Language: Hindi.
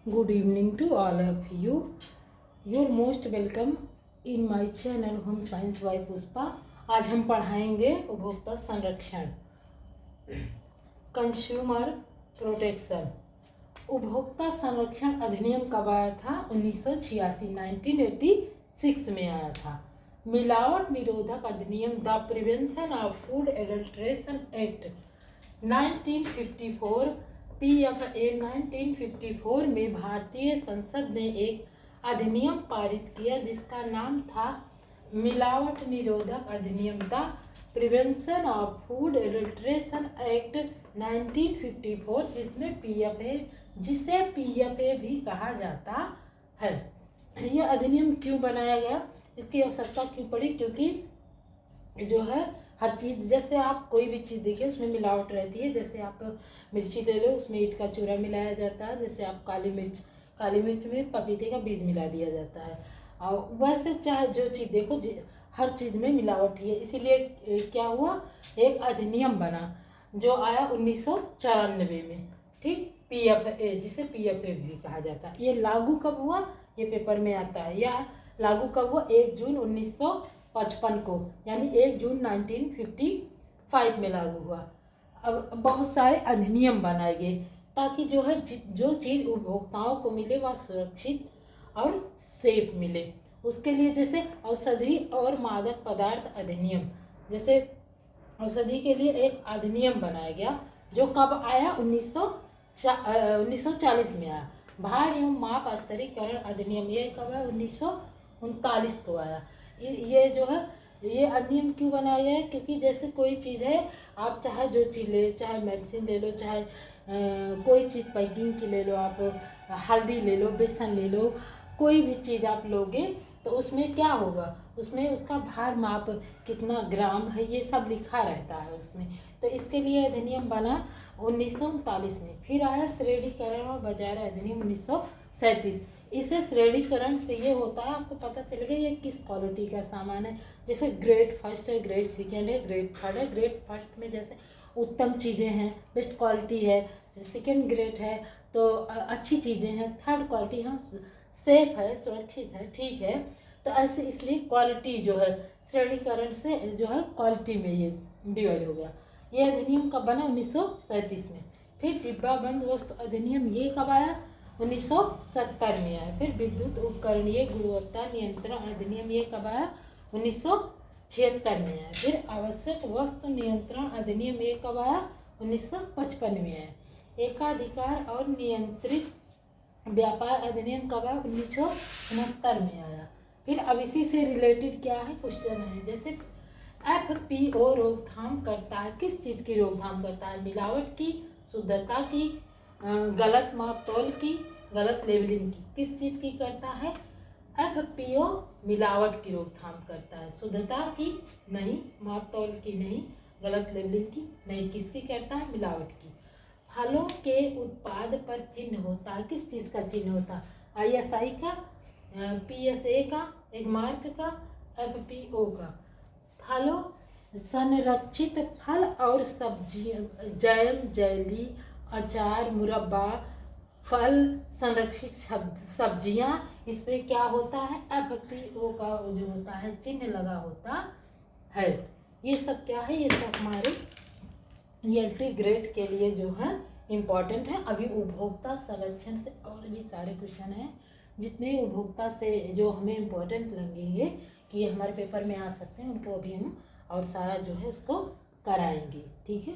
Good evening to all of you. You're most welcome in my channel Home Science by Pushpa. आज हम पढ़ाएंगे उपभोक्ता संरक्षण, कंज्यूमर प्रोटेक्शन। उपभोक्ता संरक्षण अधिनियम कब आया था? 1986 1986 में आया था। मिलावट निरोधक अधिनियम the prevention of food adulteration act 1954 PFA 1954 में भारतीय संसद ने एक अधिनियम पारित किया जिसका नाम था मिलावट निरोधक अधिनियम the prevention of food adulteration act 1954, जिसे PFA भी कहा जाता है। यह अधिनियम क्यों बनाया गया, इसकी आवश्यकता क्यों पड़ी? क्योंकि जो है हर चीज़, जैसे आप कोई भी चीज़ देखिए उसमें मिलावट रहती है। जैसे आप मिर्ची ले लो, उसमें ईंट का चूरा मिलाया जाता है। जैसे आप काली मिर्च में पपीते का बीज मिला दिया जाता है। और वैसे चाहे जो चीज़ देखो, हर चीज़ में मिलावट ही है। इसीलिए क्या हुआ, एक अधिनियम बना जो आया 1994 में, ठीक, PFA, जिसे PFA भी कहा जाता है। ये लागू कब हुआ, ये पेपर में आता है। यह लागू कब हुआ? 1 जून 1955 को, यानी 1 जून 1955 में लागू हुआ। अब बहुत सारे अधिनियम बनाए गए ताकि जो है जो चीज़ उपभोक्ताओं को मिले वह सुरक्षित और सेफ मिले। उसके लिए जैसे औषधि और मादक पदार्थ अधिनियम, जैसे औषधि के लिए एक अधिनियम बनाया गया जो कब आया? 1940 में आया। भार एवं माप स्तरीकरण अधिनियम, ये कब है? 1939 को आया। ये जो है, ये अधिनियम क्यों बनाया गया है? क्योंकि जैसे कोई चीज़ है, आप चाहे जो चीज़ ले, चाहे मेडिसिन ले लो, चाहे कोई चीज़ पैकिंग की ले लो, आप हल्दी ले लो, बेसन ले लो, कोई भी चीज़ आप लोगे तो उसमें क्या होगा, उसमें उसका भार माप कितना ग्राम है, ये सब लिखा रहता है उसमें। तो इसके लिए अधिनियम बना 1939 में। फिर आया श्रेणीकरण और बाजार अधिनियम 1937। इसे श्रेणीकरण से ये होता है, आपको पता चलेगा ये किस क्वालिटी का सामान है। जैसे ग्रेड फर्स्ट है, ग्रेड सेकेंड है, ग्रेड थर्ड है। ग्रेड फर्स्ट में जैसे उत्तम चीज़ें हैं, बेस्ट क्वालिटी है। सेकेंड ग्रेड है तो अच्छी चीज़ें हैं। थर्ड क्वालिटी, हाँ, सेफ है, सुरक्षित है, ठीक है। तो ऐसे इसलिए क्वालिटी जो है श्रेणीकरण से जो है क्वालिटी में ये डिवाइड हो गया। ये अधिनियम कब बना? 1937 में। फिर डिब्बा बंद वस्तु अधिनियम, ये कब आया? 1970 में आया। फिर विद्युत उपकरणीय गुणवत्ता नियंत्रण अधिनियम, ये कब आया? 1976 में आया। फिर आवश्यक वस्तु नियंत्रण अधिनियम, ये कब आया? 1955 में आया। एकाधिकार और नियंत्रित व्यापार अधिनियम कब आया? 1969 में आया। फिर अब इसी से रिलेटेड क्या है, क्वेश्चन है। जैसे FPO रोकथाम करता है, किस चीज़ की रोकथाम करता है? मिलावट की, शुद्धता की, गलत माप तौल की, गलत लेबलिंग की, किस चीज़ की करता है? FPO मिलावट की रोकथाम करता है। शुद्धता की नहीं, माप तौल की नहीं, गलत लेबलिंग की नहीं, किसकी करता है? मिलावट की। फलों के उत्पाद पर चिन्ह होता है, किस चीज़ का चिन्ह होता है? ISI का, PSA का, एक मार्क का, FPO का। फलों, संरक्षित फल और सब्जियां, जैम, जेली, अचार, मुरब्बा, फल, संरक्षित सब्जियां, इस पे क्या होता है? FPO का जो होता है चिन्ह लगा होता है। ये सब क्या है? ये सब हमारे ELT ग्रेड के लिए जो है इम्पॉर्टेंट है। अभी उपभोक्ता संरक्षण से और भी सारे क्वेश्चन हैं, जितने उपभोक्ता से जो हमें इम्पोर्टेंट लगेंगे कि ये हमारे पेपर में आ सकते हैं, उनको अभी हम और सारा जो है उसको कराएंगे, ठीक है।